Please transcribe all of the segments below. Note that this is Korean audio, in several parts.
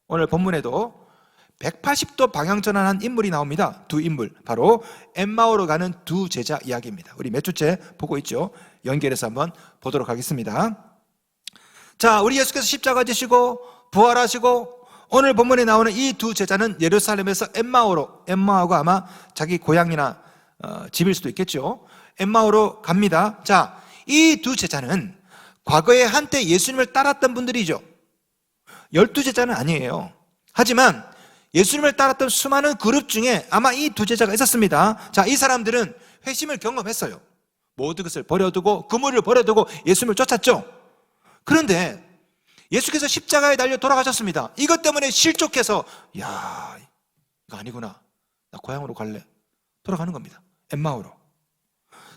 오늘 본문에도 180도 방향 전환한 인물이 나옵니다. 두 인물, 바로 엠마오로 가는 두 제자 이야기입니다. 우리 몇 주째 보고 있죠? 연결해서 한번 보도록 하겠습니다. 자, 우리 예수께서 십자가 지시고 부활하시고 오늘 본문에 나오는 이 두 제자는 예루살렘에서 엠마오가 아마 자기 고향이나 집일 수도 있겠죠. 엠마오로 갑니다. 자, 이 두 제자는 과거에 한때 예수님을 따랐던 분들이죠. 12제자는 아니에요. 하지만 예수님을 따랐던 수많은 그룹 중에 아마 이 두 제자가 있었습니다. 자, 이 사람들은 회심을 경험했어요. 모든 것을 버려두고, 그물을 버려두고 예수님을 쫓았죠. 그런데 예수께서 십자가에 달려 돌아가셨습니다. 이것 때문에 실족해서 야, 이거 아니구나, 나 고향으로 갈래, 돌아가는 겁니다. 엠마오로.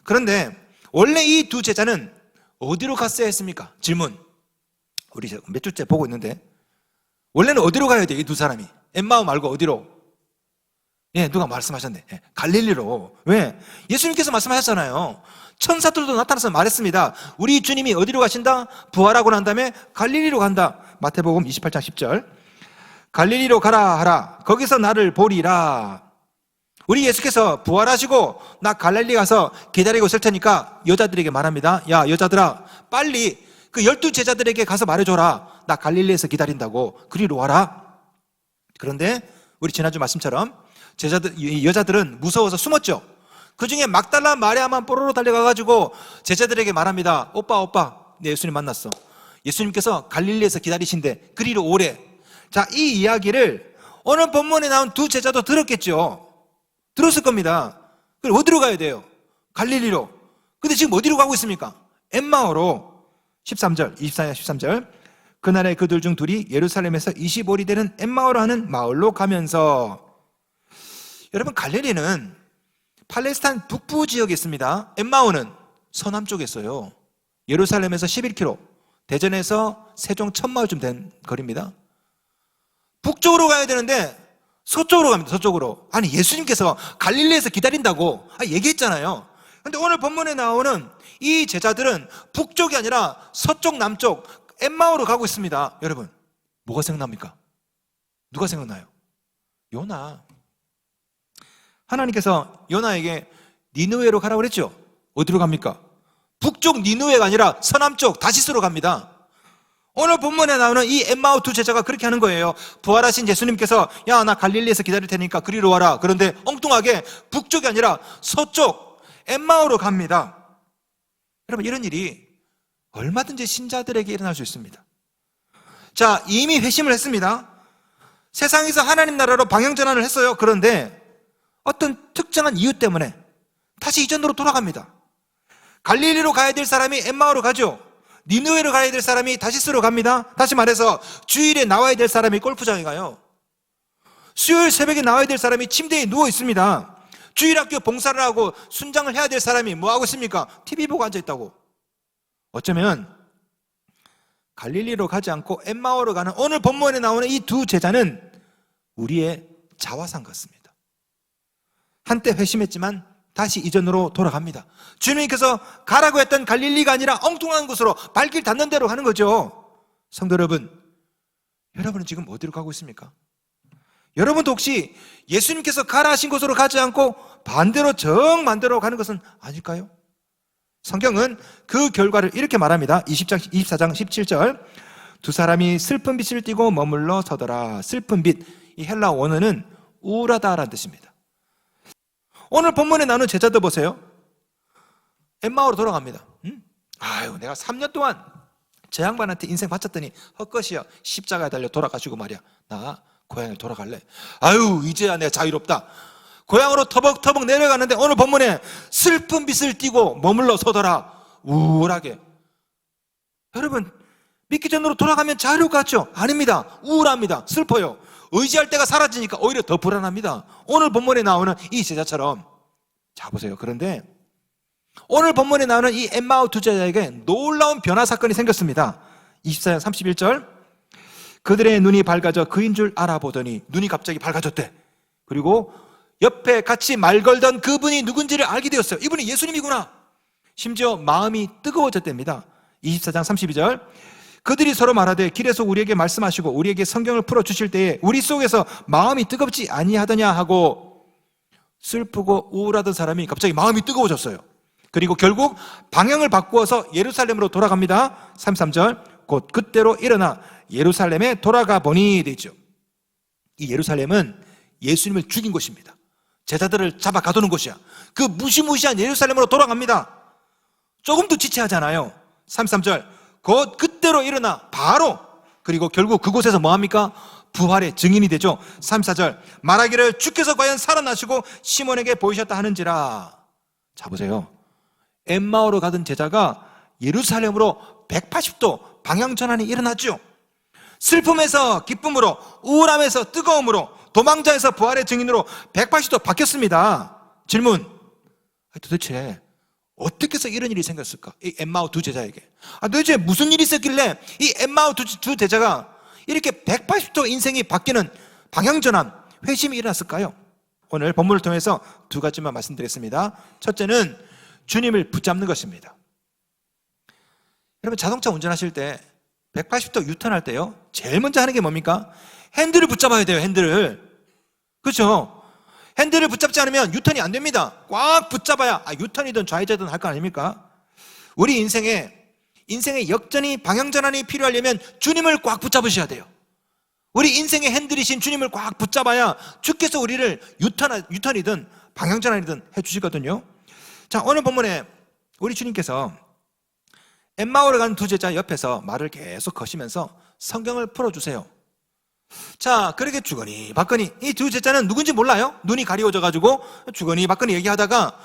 그런데 원래 이 두 제자는 어디로 갔어야 했습니까? 질문. 우리 몇 주째 보고 있는데 원래는 어디로 가야 돼? 이 두 사람이 엠마오 말고 어디로? 예, 누가 말씀하셨네. 예, 갈릴리로. 왜? 예수님께서 말씀하셨잖아요. 천사들도 나타나서 말했습니다. 우리 주님이 어디로 가신다? 부활하고 난 다음에 갈릴리로 간다. 마태복음 28장 10절. 갈릴리로 가라 하라. 거기서 나를 보리라. 우리 예수께서 부활하시고 나 갈릴리 가서 기다리고 있을 테니까 여자들에게 말합니다. 야, 여자들아, 빨리 그 12제자들에게 가서 말해줘라. 나 갈릴리에서 기다린다고. 그리로 와라. 그런데 우리 지난주 말씀처럼 여자들은 무서워서 숨었죠. 그 중에 막달라 마리아만 뽀로로 달려가가지고 제자들에게 말합니다. 오빠, 내 예수님 만났어. 예수님께서 갈릴리에서 기다리신대. 그리로 오래. 자, 이 이야기를 오늘 본문에 나온 두 제자도 들었겠죠. 들었을 겁니다. 그럼 어디로 가야 돼요? 갈릴리로. 근데 지금 어디로 가고 있습니까? 엠마오로. 13절, 24장 13절. 그날에 그들 중 둘이 예루살렘에서 25리 되는 엠마오로 하는 마을로 가면서, 여러분, 갈릴리는 팔레스타인 북부 지역에 있습니다. 엠마오는 서남 쪽에 있어요. 예루살렘에서 11km, 대전에서 세종 천마을쯤 된 거리입니다. 북쪽으로 가야 되는데 서쪽으로 갑니다. 서쪽으로. 아니, 예수님께서 갈릴리에서 기다린다고 얘기했잖아요. 그런데 오늘 본문에 나오는 이 제자들은 북쪽이 아니라 서쪽, 남쪽 엠마오로 가고 있습니다. 여러분, 뭐가 생각납니까? 누가 생각나요? 요나. 하나님께서 요나에게 니느웨로 가라고 그랬죠. 어디로 갑니까? 북쪽 니느웨가 아니라 서남쪽 다시스로 갑니다. 오늘 본문에 나오는 이 엠마오 두 제자가 그렇게 하는 거예요. 부활하신 예수님께서 야, 나 갈릴리에서 기다릴 테니까 그리로 와라. 그런데 엉뚱하게 북쪽이 아니라 서쪽 엠마오로 갑니다. 여러분, 이런 일이 얼마든지 신자들에게 일어날 수 있습니다. 자, 이미 회심을 했습니다. 세상에서 하나님 나라로 방향전환을 했어요. 그런데 어떤 특정한 이유 때문에 다시 이전으로 돌아갑니다. 갈릴리로 가야 될 사람이 엠마오로 가죠. 니느웨로 가야 될 사람이 다시스로 갑니다. 다시 말해서 주일에 나와야 될 사람이 골프장에 가요. 수요일 새벽에 나와야 될 사람이 침대에 누워 있습니다. 주일학교 봉사를 하고 순장을 해야 될 사람이 뭐 하고 있습니까? TV 보고 앉아 있다고. 어쩌면 갈릴리로 가지 않고 엠마오로 가는 오늘 본문에 나오는 이 두 제자는 우리의 자화상 같습니다. 한때 회심했지만 다시 이전으로 돌아갑니다. 주님께서 가라고 했던 갈릴리가 아니라 엉뚱한 곳으로 발길 닿는 대로 가는 거죠. 성도 여러분, 여러분은 지금 어디로 가고 있습니까? 여러분도 혹시 예수님께서 가라 하신 곳으로 가지 않고 반대로 정반대로 가는 것은 아닐까요? 성경은 그 결과를 이렇게 말합니다. 24장 17절. 두 사람이 슬픈 빛을 띠고 머물러 서더라. 슬픈 빛, 이 헬라 원어는 우울하다라는 뜻입니다. 오늘 본문에 나오는 제자들 보세요. 엠마오로 돌아갑니다. 아유, 내가 3년 동안 저 양반한테 인생 바쳤더니 헛것이야. 십자가에 달려 돌아가시고 말이야. 나 고향에 돌아갈래. 아유, 이제야 내가 자유롭다. 고향으로 터벅터벅 내려가는데 오늘 본문에 슬픈 빛을 띠고 머물러 서더라. 우울하게. 여러분, 믿기 전으로 돌아가면 자유롭 같죠? 아닙니다. 우울합니다. 슬퍼요. 의지할 때가 사라지니까 오히려 더 불안합니다. 오늘 본문에 나오는 이 제자처럼. 자, 보세요. 그런데 오늘 본문에 나오는 이 엠마오 두 제자에게 놀라운 변화 사건이 생겼습니다. 24장 31절. 그들의 눈이 밝아져 그인 줄 알아보더니 눈이 갑자기 밝아졌대. 그리고 옆에 같이 말 걸던 그분이 누군지를 알게 되었어요. 이분이 예수님이구나. 심지어 마음이 뜨거워졌답니다. 24장 32절. 그들이 서로 말하되 길에서 우리에게 말씀하시고 우리에게 성경을 풀어주실 때에 우리 속에서 마음이 뜨겁지 아니하더냐 하고 슬프고 우울하던 사람이 갑자기 마음이 뜨거워졌어요. 그리고 결국 방향을 바꾸어서 예루살렘으로 돌아갑니다. 33절 곧 그때로 일어나 예루살렘에 돌아가 보니 되죠. 이 예루살렘은 예수님을 죽인 곳입니다. 제자들을 잡아 가두는 곳이야. 그 무시무시한 예루살렘으로 돌아갑니다. 조금도 지체하잖아요. 33절 곧 그때로 일어나 바로, 그리고 결국 그곳에서 뭐합니까? 부활의 증인이 되죠. 34절 말하기를 주께서 과연 살아나시고 시몬에게 보이셨다 하는지라. 자 보세요. 엠마오로 가던 제자가 예루살렘으로 180도 방향 전환이 일어났죠. 슬픔에서 기쁨으로, 우울함에서 뜨거움으로, 도망자에서 부활의 증인으로 180도 바뀌었습니다. 질문, 도대체 어떻게 해서 이런 일이 생겼을까? 이 엠마오 두 제자에게 도대체 무슨 일이 있었길래 이 엠마오 두 제자가 이렇게 180도 인생이 바뀌는 방향전환, 회심이 일어났을까요? 오늘 본문을 통해서 두 가지만 말씀드리겠습니다. 첫째는 주님을 붙잡는 것입니다. 여러분 자동차 운전하실 때 180도 유턴할 때요, 제일 먼저 하는 게 뭡니까? 핸들을 붙잡아야 돼요. 핸들을. 그렇죠? 핸들을 붙잡지 않으면 유턴이 안 됩니다. 꽉 붙잡아야 유턴이든 좌회전이든 할 거 아닙니까? 우리 인생의 역전이, 방향전환이 필요하려면 주님을 꽉 붙잡으셔야 돼요. 우리 인생의 핸들이신 주님을 꽉 붙잡아야 주께서 우리를 유턴이든 방향전환이든 해주시거든요. 자, 오늘 본문에 우리 주님께서 엠마오로 가는 두 제자 옆에서 말을 계속 거시면서 성경을 풀어주세요. 자, 그렇게 주거니 받거니, 이 두 제자는 누군지 몰라요. 눈이 가리워져가지고 주거니 받거니 얘기하다가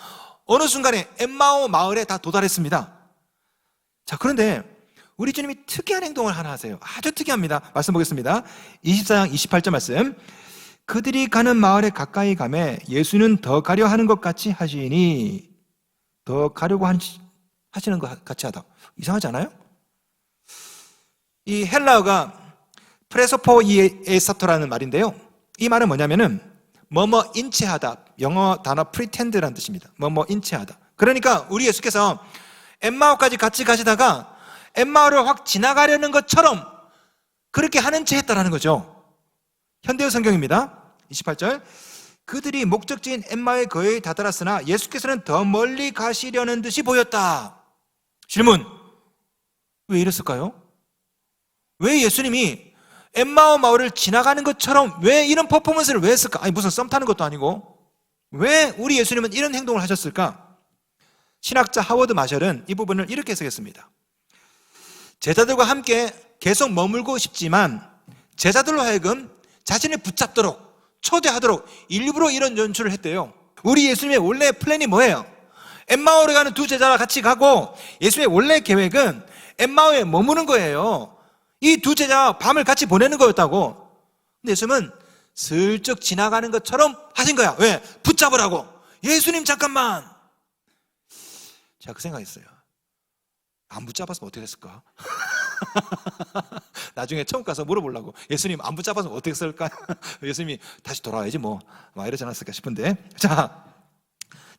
어느 순간에 엠마오 마을에 다 도달했습니다. 자, 그런데 우리 주님이 특이한 행동을 하나 하세요. 아주 특이합니다. 말씀 보겠습니다. 24장 28절 말씀. 그들이 가는 마을에 가까이 가매 예수는 더 가려 하는 것 같이 하시니, 더 가려고 하시는 것 같이 하다. 이상하지 않아요? 이 헬라어가 프레소포이에사토라는 말인데요, 이 말은 뭐냐면은 뭐뭐 인체하다, 영어 단어 pretend라는 뜻입니다. 뭐뭐 인체하다. 그러니까 우리 예수께서 엠마오까지 같이 가시다가 엠마오를 확 지나가려는 것처럼 그렇게 하는 채 했다라는 거죠. 현대어 성경입니다. 28절 그들이 목적지인 엠마오에 거의 다다랐으나 예수께서는 더 멀리 가시려는 듯이 보였다. 질문, 왜 이랬을까요? 왜 예수님이 엠마오 마을을 지나가는 것처럼 왜 이런 퍼포먼스를 왜 했을까? 아니 무슨 썸 타는 것도 아니고 왜 우리 예수님은 이런 행동을 하셨을까? 신학자 하워드 마셜은 이 부분을 이렇게 해석했습니다. 제자들과 함께 계속 머물고 싶지만 제자들로 하여금 자신을 붙잡도록, 초대하도록 일부러 이런 연출을 했대요. 우리 예수님의 원래 플랜이 뭐예요? 엠마오에 가는 두 제자와 같이 가고 예수님의 원래 계획은 엠마오에 머무는 거예요. 이 두 제자와 밤을 같이 보내는 거였다고. 근데 예수님은 슬쩍 지나가는 것처럼 하신 거야. 왜? 붙잡으라고. 예수님 잠깐만. 제가 그 생각했어요. 안 붙잡았으면 어떻게 됐을까? 나중에 처음 가서 물어보려고. 예수님 안 붙잡았으면 어떻게 했을까? 예수님이 다시 돌아와야지 뭐 이러지 않았을까 싶은데. 자,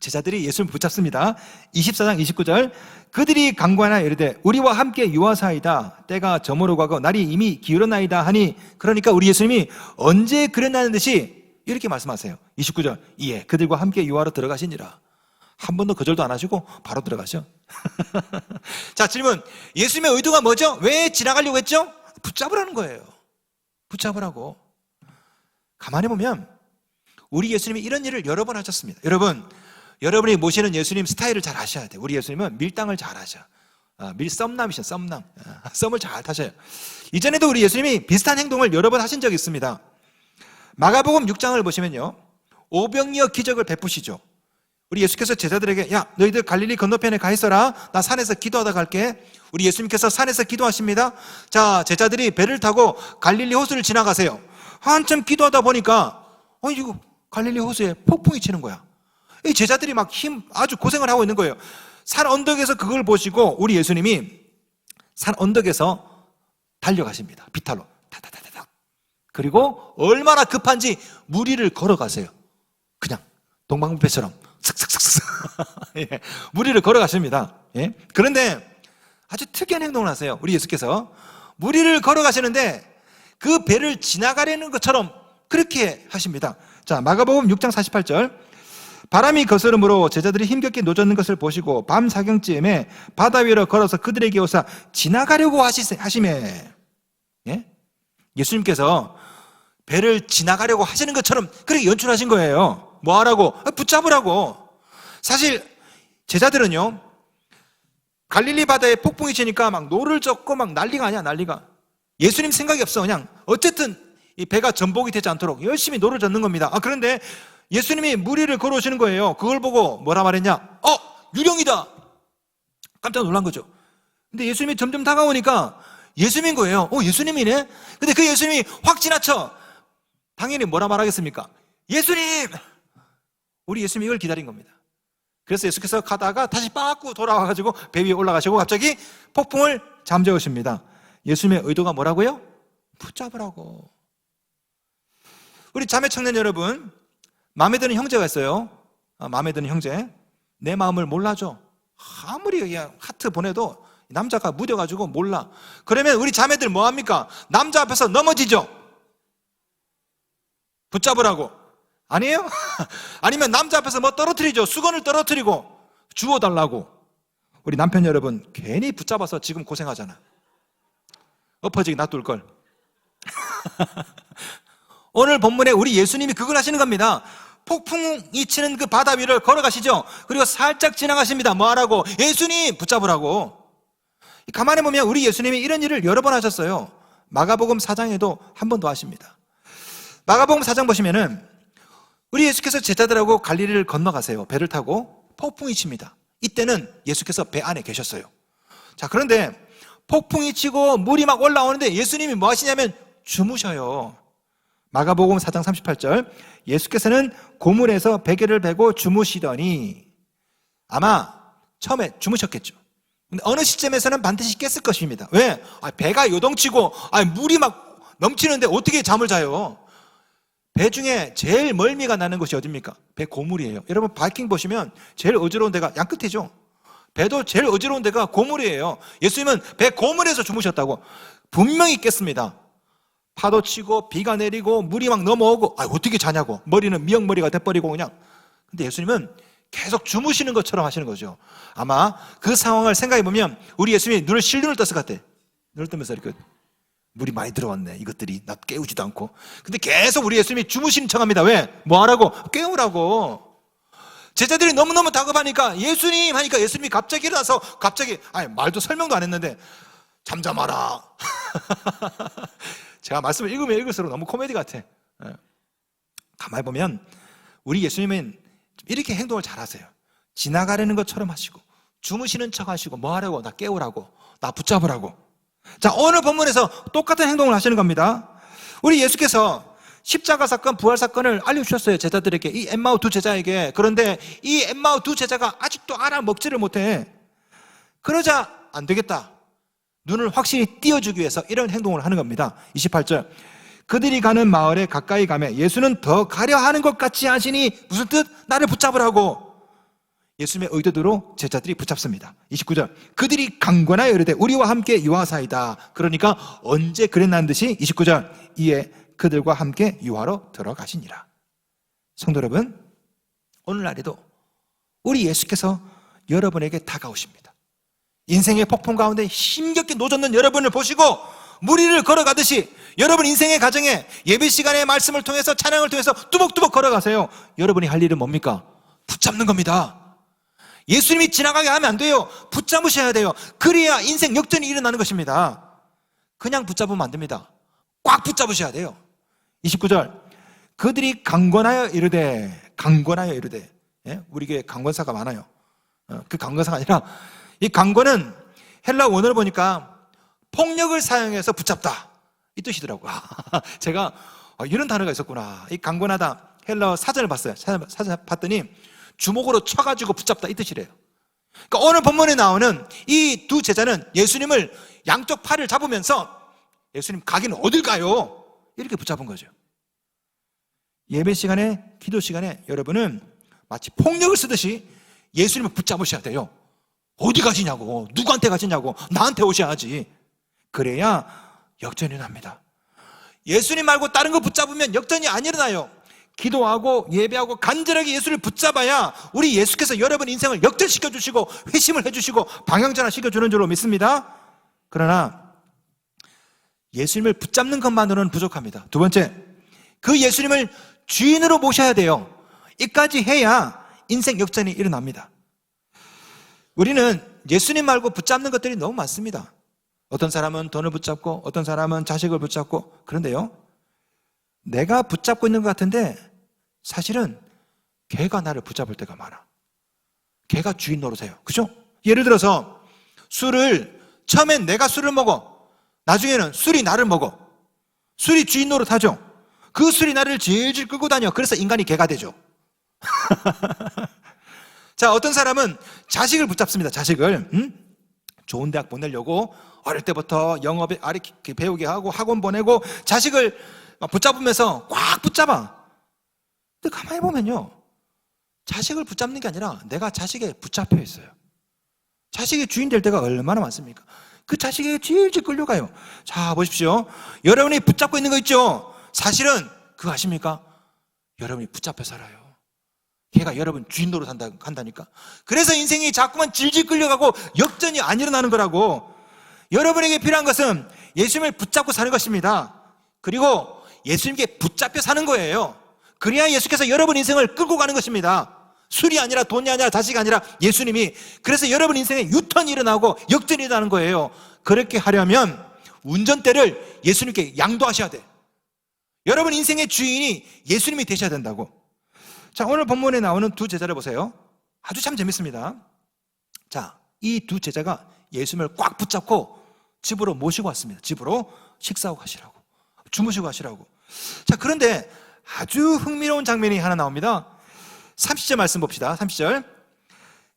제자들이 예수님을 붙잡습니다. 24장 29절 그들이 강구하나 이르되 우리와 함께 유하사이다. 때가 저물어 가고 날이 이미 기울었나이다 하니, 그러니까 우리 예수님이 언제 그랬나는 듯이 이렇게 말씀하세요. 29절 이에 그들과 함께 유하로 들어가시니라. 한 번도 거절도 안 하시고 바로 들어가셔. 자, 질문, 예수님의 의도가 뭐죠? 왜 지나가려고 했죠? 붙잡으라는 거예요. 붙잡으라고. 가만히 보면 우리 예수님이 이런 일을 여러 번 하셨습니다. 여러분이 모시는 예수님 스타일을 잘 아셔야 돼요. 우리 예수님은 밀당을 잘 하셔. 밀썸남이셔. 썸남. 썸을 잘 타셔요. 이전에도 우리 예수님이 비슷한 행동을 여러 번 하신 적이 있습니다. 마가복음 6장을 보시면요, 오병이어 기적을 베푸시죠. 우리 예수께서 제자들에게 야, 너희들 갈릴리 건너편에 가 있어라. 나 산에서 기도하다 갈게. 우리 예수님께서 산에서 기도하십니다. 자, 제자들이 배를 타고 갈릴리 호수를 지나가세요. 한참 기도하다 보니까 이거 갈릴리 호수에 폭풍이 치는 거야. 이 제자들이 막 아주 고생을 하고 있는 거예요. 산 언덕에서 그걸 보시고 우리 예수님이 산 언덕에서 달려가십니다. 비탈로 타타타타. 그리고 얼마나 급한지 무리를 걸어가세요. 그냥 동방불패처럼 슥슥슥슥 예, 무리를 걸어가십니다. 예? 그런데 아주 특이한 행동을 하세요. 우리 예수께서 무리를 걸어가시는데 그 배를 지나가려는 것처럼 그렇게 하십니다. 자, 마가복음 6장 48절. 바람이 거스름으로 제자들이 힘겹게 노젓는 것을 보시고 밤 사경쯤에 바다 위로 걸어서 그들에게 오사 지나가려고 하시매. 예? 예수님께서 배를 지나가려고 하시는 것처럼 그렇게 연출하신 거예요. 뭐 하라고? 붙잡으라고. 사실 제자들은요, 갈릴리 바다에 폭풍이 치니까 막 노를 젓고 막 난리가 아니야, 난리가. 예수님 생각이 없어. 그냥 어쨌든 이 배가 전복이 되지 않도록 열심히 노를 젓는 겁니다. 그런데 예수님이 무리를 걸어오시는 거예요. 그걸 보고 뭐라 말했냐? 유령이다. 깜짝 놀란 거죠. 근데 예수님이 점점 다가오니까 예수님인 거예요. 예수님이네? 근데 그 예수님이 확 지나쳐. 당연히 뭐라 말하겠습니까? 예수님! 우리 예수님이 이걸 기다린 겁니다. 그래서 예수께서 가다가 다시 빠꾸 돌아와가지고 배 위에 올라가시고 갑자기 폭풍을 잠재우십니다. 예수님의 의도가 뭐라고요? 붙잡으라고. 우리 자매 청년 여러분, 마음에 드는 형제가 있어요. 마음에 드는 형제. 내 마음을 몰라줘. 아무리 그냥 하트 보내도 남자가 무뎌가지고 몰라. 그러면 우리 자매들 뭐합니까? 남자 앞에서 넘어지죠. 붙잡으라고. 아니에요? 아니면 남자 앞에서 뭐 떨어뜨리죠. 수건을 떨어뜨리고 주워달라고. 우리 남편 여러분 괜히 붙잡아서 지금 고생하잖아. 엎어지게 놔둘 걸. 오늘 본문에 우리 예수님이 그걸 하시는 겁니다. 폭풍이 치는 그 바다 위를 걸어가시죠. 그리고 살짝 지나가십니다. 뭐 하라고? 예수님 붙잡으라고. 가만히 보면 우리 예수님이 이런 일을 여러 번 하셨어요. 마가복음 4장에도 한 번 더 하십니다. 마가복음 4장 보시면은 우리 예수께서 제자들하고 갈릴리를 건너가세요. 배를 타고 폭풍이 칩니다. 이때는 예수께서 배 안에 계셨어요. 자, 그런데 폭풍이 치고 물이 막 올라오는데 예수님이 뭐 하시냐면 주무셔요. 마가복음 4장 38절. 예수께서는 고물에서 베개를 베고 주무시더니, 아마 처음에 주무셨겠죠. 근데 어느 시점에서는 반드시 깼을 것입니다. 왜? 배가 요동치고 물이 막 넘치는데 어떻게 잠을 자요? 배 중에 제일 멀미가 나는 곳이 어디입니까? 배 고물이에요. 여러분 바이킹 보시면 제일 어지러운 데가 양끝이죠. 배도 제일 어지러운 데가 고물이에요. 예수님은 배 고물에서 주무셨다고. 분명히 깼습니다. 파도 치고 비가 내리고 물이 막 넘어오고 어떻게 자냐고. 머리는 미역머리가 돼버리고 그냥. 근데 예수님은 계속 주무시는 것처럼 하시는 거죠. 아마 그 상황을 생각해 보면 우리 예수님이 실눈을 떴을 것 같아. 눈을 뜨면서 이렇게 물이 많이 들어왔네. 이것들이 나 깨우지도 않고. 근데 계속 우리 예수님이 주무시는 척합니다. 왜? 뭐 하라고? 깨우라고. 제자들이 너무너무 다급하니까 예수님 하니까 예수님이 갑자기 일어나서 말도 설명도 안 했는데 잠잠하라. 제가 말씀을 읽으면 읽을수록 너무 코미디 같아. 가만히 보면 우리 예수님은 이렇게 행동을 잘 하세요. 지나가려는 것처럼 하시고 주무시는 척 하시고 뭐 하라고? 나 깨우라고. 나 붙잡으라고. 자, 오늘 본문에서 똑같은 행동을 하시는 겁니다. 우리 예수께서 십자가 사건, 부활 사건을 알려주셨어요. 제자들에게, 이 엠마오 두 제자에게. 그런데 이 엠마오 두 제자가 아직도 알아먹지를 못해. 그러자 안 되겠다. 눈을 확실히 띄워주기 위해서 이런 행동을 하는 겁니다. 28절. 그들이 가는 마을에 가까이 가매 예수는 더 가려 하는 것 같이 하시니 무슨 뜻? 나를 붙잡으라고. 예수님의 의도대로 제자들이 붙잡습니다. 29절. 그들이 강권하여 이르되 우리와 함께 유하사이다. 그러니까 언제 그랬나는 듯이 29절. 이에 그들과 함께 유하로 들어가시니라. 성도 여러분, 오늘날에도 우리 예수께서 여러분에게 다가오십니다. 인생의 폭풍 가운데 힘겹게 노젓는 여러분을 보시고 무리를 걸어가듯이 여러분 인생의 가정에 예배 시간의 말씀을 통해서 찬양을 통해서 뚜벅뚜벅 걸어가세요. 여러분이 할 일은 뭡니까? 붙잡는 겁니다. 예수님이 지나가게 하면 안 돼요. 붙잡으셔야 돼요. 그래야 인생 역전이 일어나는 것입니다. 그냥 붙잡으면 안 됩니다. 꽉 붙잡으셔야 돼요. 29절. 그들이 강권하여 이르되. 예? 우리 교회 강권사가 많아요. 그 강권사가 아니라 이 강권은 헬라 원어를 보니까 폭력을 사용해서 붙잡다 이 뜻이더라고요. 제가 이런 단어가 있었구나. 이 강권하다 헬라 사전을 봤어요. 사전을 봤더니 주먹으로 쳐가지고 붙잡다 이 뜻이래요. 그러니까 오늘 본문에 나오는 이 두 제자는 예수님을 양쪽 팔을 잡으면서 예수님 가기는 어딜 가요? 이렇게 붙잡은 거죠. 예배 시간에, 기도 시간에 여러분은 마치 폭력을 쓰듯이 예수님을 붙잡으셔야 돼요. 어디 가시냐고, 누구한테 가시냐고, 나한테 오셔야지. 그래야 역전이 일어납니다. 예수님 말고 다른 거 붙잡으면 역전이 안 일어나요. 기도하고 예배하고 간절하게 예수를 붙잡아야 우리 예수께서 여러분 인생을 역전시켜 주시고 회심을 해주시고 방향전환 시켜주는 줄로 믿습니다. 그러나 예수님을 붙잡는 것만으로는 부족합니다. 두 번째, 그 예수님을 주인으로 모셔야 돼요. 이까지 해야 인생 역전이 일어납니다. 우리는 예수님 말고 붙잡는 것들이 너무 많습니다. 어떤 사람은 돈을 붙잡고 어떤 사람은 자식을 붙잡고, 그런데요, 내가 붙잡고 있는 것 같은데 사실은 걔가 나를 붙잡을 때가 많아. 걔가 주인 노릇해요. 그죠? 예를 들어서 술을, 처음엔 내가 술을 먹어, 나중에는 술이 나를 먹어. 술이 주인 노릇하죠. 그 술이 나를 질질 끌고 다녀. 그래서 인간이 개가 되죠. 자, 어떤 사람은 자식을 붙잡습니다. 자식을 좋은 대학 보내려고 어릴 때부터 영어에 배우게 하고 학원 보내고 자식을 붙잡으면서 꽉 붙잡아. 근데 가만히 보면요, 자식을 붙잡는 게 아니라 내가 자식에 붙잡혀 있어요. 자식이 주인 될 때가 얼마나 많습니까? 그 자식에게 질질 끌려가요. 자, 보십시오. 여러분이 붙잡고 있는 거 있죠? 사실은 그거 아십니까? 여러분이 붙잡혀 살아요. 걔가 여러분 주인 노릇 한다니까. 그래서 인생이 자꾸만 질질 끌려가고 역전이 안 일어나는 거라고. 여러분에게 필요한 것은 예수님을 붙잡고 사는 것입니다. 그리고 예수님께 붙잡혀 사는 거예요. 그래야 예수께서 여러분 인생을 끌고 가는 것입니다. 술이 아니라 돈이 아니라 자식이 아니라 예수님이. 그래서 여러분 인생에 유턴이 일어나고 역전이 일어나는 거예요. 그렇게 하려면 운전대를 예수님께 양도하셔야 돼. 여러분 인생의 주인이 예수님이 되셔야 된다고. 자, 오늘 본문에 나오는 두 제자를 보세요. 아주 참 재밌습니다. 자, 이 두 제자가 예수님을 꽉 붙잡고 집으로 모시고 왔습니다. 집으로 식사하고 가시라고, 주무시고 가시라고. 자, 그런데 아주 흥미로운 장면이 하나 나옵니다. 30절 말씀 봅시다. 30절.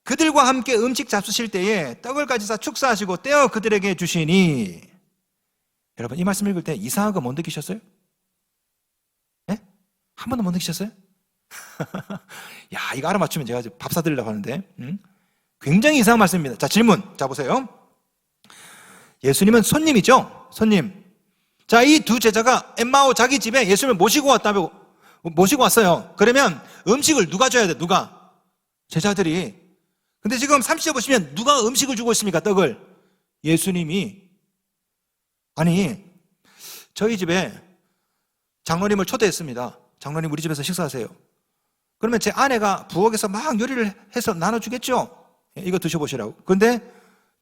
그들과 함께 음식 잡수실 때에 떡을 가지사 축사하시고 떼어 그들에게 주시니. 여러분, 이 말씀 읽을 때 이상한 거 못 느끼셨어요? 네? 한 번도 못 느끼셨어요? 야, 이거 알아맞추면 제가 밥 사드리려고 하는데, 굉장히 이상한 말씀입니다. 자, 질문. 자, 보세요. 예수님은 손님이죠? 손님. 자, 이 두 제자가 엠마오 자기 집에 예수님을 모시고 왔어요. 그러면 음식을 누가 줘야 돼? 누가? 제자들이. 근데 지금 30절 보시면 누가 음식을 주고 있습니까? 떡을. 예수님이. 아니, 저희 집에 장로님을 초대했습니다. 장로님 우리 집에서 식사하세요. 그러면 제 아내가 부엌에서 막 요리를 해서 나눠주겠죠? 이거 드셔보시라고. 그런데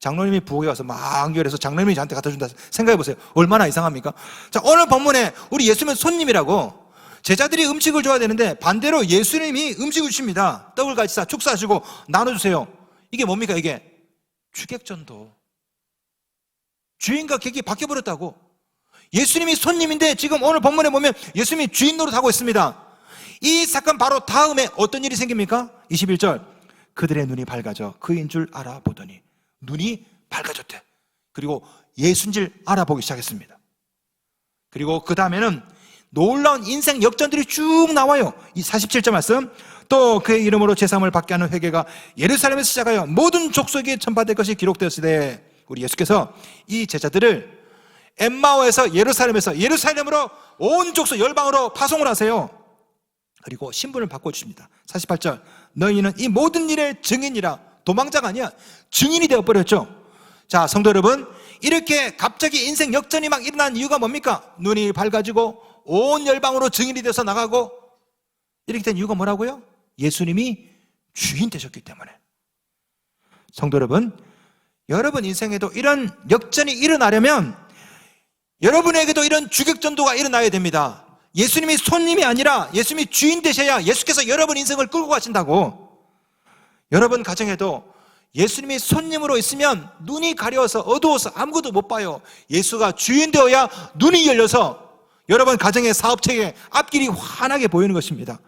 장로님이 부엌에 와서 막 요리해서 장로님이 저한테 갖다 준다. 생각해보세요. 얼마나 이상합니까? 자, 오늘 본문에 우리 예수님은 손님이라고. 제자들이 음식을 줘야 되는데 반대로 예수님이 음식을 주십니다. 떡을 가지사 축사하시고 나눠주세요. 이게 뭡니까? 이게 주객전도. 주인과 객이 바뀌어버렸다고. 예수님이 손님인데 지금 오늘 본문에 보면 예수님이 주인 노릇하고 있습니다. 이 사건 바로 다음에 어떤 일이 생깁니까? 21절. 그들의 눈이 밝아져 그인 줄 알아보더니. 눈이 밝아졌대. 그리고 예수인 줄 알아보기 시작했습니다. 그리고 그 다음에는 놀라운 인생 역전들이 쭉 나와요. 이 47절 말씀. 또 그의 이름으로 제사함을 받게 하는 회개가 예루살렘에서 시작하여 모든 족속에 전파될 것이 기록되었으되. 우리 예수께서 이 제자들을 엠마오에서 예루살렘으로 온 족속 열방으로 파송을 하세요. 그리고 신분을 바꿔주십니다. 48절. 너희는 이 모든 일의 증인이라. 도망자가 아니야. 증인이 되어버렸죠. 자, 성도 여러분, 이렇게 갑자기 인생 역전이 막 일어난 이유가 뭡니까? 눈이 밝아지고 온 열방으로 증인이 돼서 나가고. 이렇게 된 이유가 뭐라고요? 예수님이 주인 되셨기 때문에. 성도 여러분, 여러분 인생에도 이런 역전이 일어나려면 여러분에게도 이런 주객전도가 일어나야 됩니다. 예수님이 손님이 아니라 예수님이 주인 되셔야 예수께서 여러분 인생을 끌고 가신다고. 여러분 가정에도 예수님이 손님으로 있으면 눈이 가려워서 어두워서 아무것도 못 봐요. 예수가 주인 되어야 눈이 열려서 여러분 가정의 사업체계 앞길이 환하게 보이는 것입니다.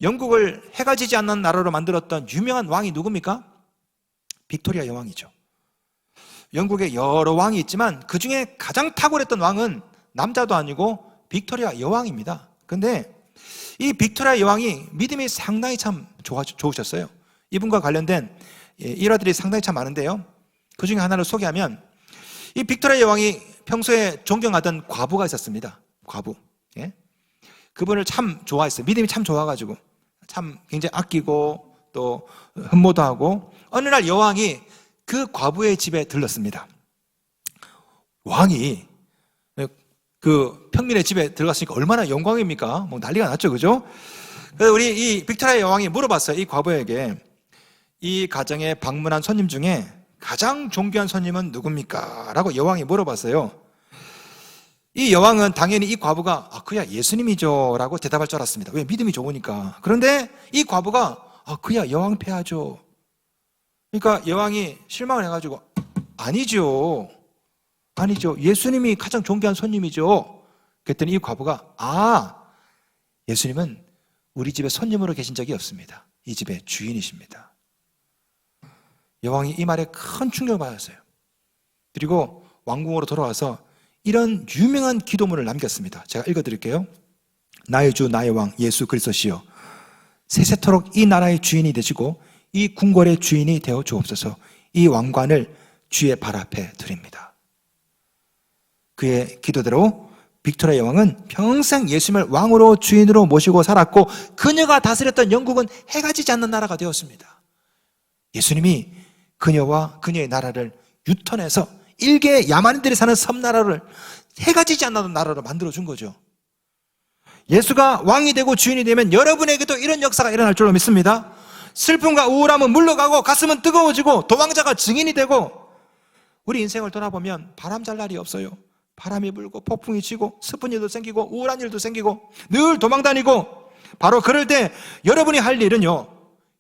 영국을 해가 지지 않는 나라로 만들었던 유명한 왕이 누굽니까? 빅토리아 여왕이죠. 영국에 여러 왕이 있지만 그 중에 가장 탁월했던 왕은 남자도 아니고 빅토리아 여왕입니다. 근데 이 빅토리아 여왕이 믿음이 상당히 참 좋으셨어요. 이분과 관련된 일화들이 상당히 참 많은데요. 그 중에 하나를 소개하면, 이 빅토리아 여왕이 평소에 존경하던 과부가 있었습니다. 과부. 예? 그분을 참 좋아했어요. 믿음이 참 좋아가지고 참 굉장히 아끼고 또 흠모도 하고, 어느 날 여왕이 그 과부의 집에 들렀습니다. 왕이 그 평민의 집에 들어갔으니까 얼마나 영광입니까? 뭐 난리가 났죠, 그죠? 그래서 우리 이 빅토리아 여왕이 물어봤어요. 이 과부에게, 이 가정에 방문한 손님 중에 가장 존귀한 손님은 누굽니까? 라고 여왕이 물어봤어요. 이 여왕은 당연히 이 과부가 그야 예수님이죠 라고 대답할 줄 알았습니다. 왜? 믿음이 좋으니까. 그런데 이 과부가 그야 여왕 폐하죠. 그러니까 여왕이 실망을 해가지고 아니죠, 예수님이 가장 존귀한 손님이죠. 그랬더니 이 과부가 예수님은 우리 집에 손님으로 계신 적이 없습니다. 이 집의 주인이십니다. 여왕이 이 말에 큰 충격을 받았어요. 그리고 왕궁으로 돌아와서 이런 유명한 기도문을 남겼습니다. 제가 읽어드릴게요. 나의 주 나의 왕 예수 그리스도시여, 세세토록 이 나라의 주인이 되시고 이 궁궐의 주인이 되어 주옵소서. 이 왕관을 주의 발 앞에 드립니다. 그의 기도대로 빅토리아 여왕은 평생 예수님을 왕으로 주인으로 모시고 살았고, 그녀가 다스렸던 영국은 해가 지지 않는 나라가 되었습니다. 예수님이 그녀와 그녀의 나라를 유턴해서 일개 야만인들이 사는 섬나라를 해가 지지 않는 나라로 만들어준 거죠. 예수가 왕이 되고 주인이 되면 여러분에게도 이런 역사가 일어날 줄로 믿습니다. 슬픔과 우울함은 물러가고 가슴은 뜨거워지고 도망자가 증인이 되고, 우리 인생을 돌아보면 바람잘 날이 없어요. 바람이 불고 폭풍이 치고 슬픈 일도 생기고 우울한 일도 생기고 늘 도망다니고, 바로 그럴 때 여러분이 할 일은요,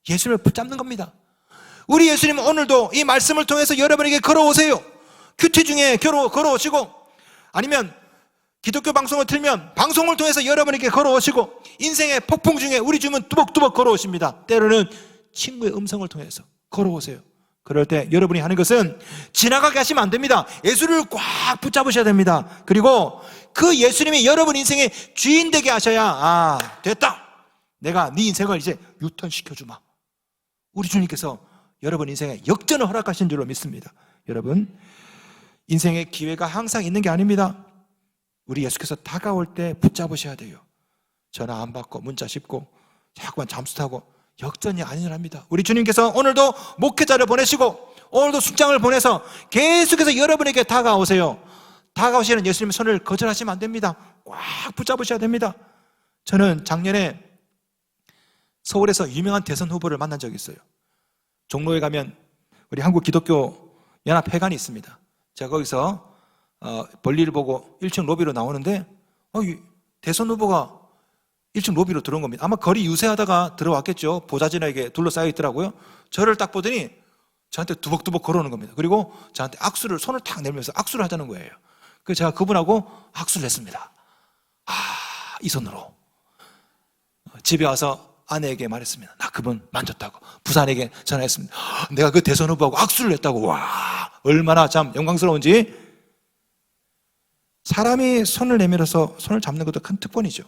예수님을 붙잡는 겁니다. 우리 예수님은 오늘도 이 말씀을 통해서 여러분에게 걸어오세요. 큐티 중에 걸어오시고, 아니면 기독교 방송을 틀면 방송을 통해서 여러분에게 걸어오시고, 인생의 폭풍 중에 우리 주님은 뚜벅뚜벅 걸어오십니다. 때로는 친구의 음성을 통해서 걸어오세요. 그럴 때 여러분이 하는 것은 지나가게 하시면 안 됩니다. 예수를 꽉 붙잡으셔야 됩니다. 그리고 그 예수님이 여러분 인생의 주인 되게 하셔야 됐다, 내가 네 인생을 이제 유턴시켜주마. 우리 주님께서 여러분 인생에 역전을 허락하신 줄로 믿습니다. 여러분, 인생의 기회가 항상 있는 게 아닙니다. 우리 예수께서 다가올 때 붙잡으셔야 돼요. 전화 안 받고 문자 씹고 자꾸만 잠수 타고 역전이 아니랍니다. 우리 주님께서 오늘도 목회자를 보내시고 오늘도 순장을 보내서 계속해서 여러분에게 다가오세요. 다가오시는 예수님의 손을 거절하시면 안 됩니다. 꽉 붙잡으셔야 됩니다. 저는 작년에 서울에서 유명한 대선 후보를 만난 적이 있어요. 종로에 가면 우리 한국 기독교 연합회관이 있습니다. 제가 거기서 볼일을 보고 1층 로비로 나오는데 대선 후보가 1층 로비로 들어온 겁니다. 아마 거리 유세하다가 들어왔겠죠. 보좌진에게 둘러싸여 있더라고요. 저를 딱 보더니 저한테 두벅두벅 걸어오는 겁니다. 그리고 저한테 손을 탁 내밀면서 악수를 하자는 거예요. 그래서 제가 그분하고 악수를 했습니다. 이 손으로. 집에 와서 아내에게 말했습니다. 나 그분 만졌다고. 부산에게 전화했습니다. 내가 그 대선 후보하고 악수를 했다고. 와, 얼마나 참 영광스러운지. 사람이 손을 내밀어서 손을 잡는 것도 큰 특권이죠.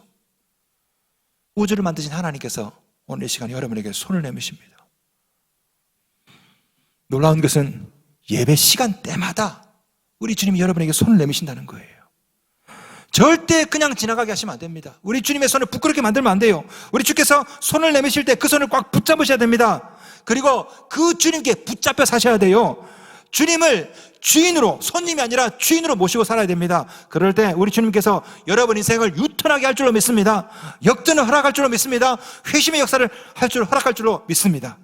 우주를 만드신 하나님께서 오늘 이 시간에 여러분에게 손을 내미십니다. 놀라운 것은 예배 시간대마다 우리 주님이 여러분에게 손을 내미신다는 거예요. 절대 그냥 지나가게 하시면 안 됩니다. 우리 주님의 손을 부끄럽게 만들면 안 돼요. 우리 주께서 손을 내미실 때 그 손을 꽉 붙잡으셔야 됩니다. 그리고 그 주님께 붙잡혀 사셔야 돼요. 주님을 주인으로, 손님이 아니라 주인으로 모시고 살아야 됩니다. 그럴 때 우리 주님께서 여러분 인생을 유턴하게 할 줄로 믿습니다. 역전을 허락할 줄로 믿습니다. 회심의 역사를 할 줄 허락할 줄로 믿습니다.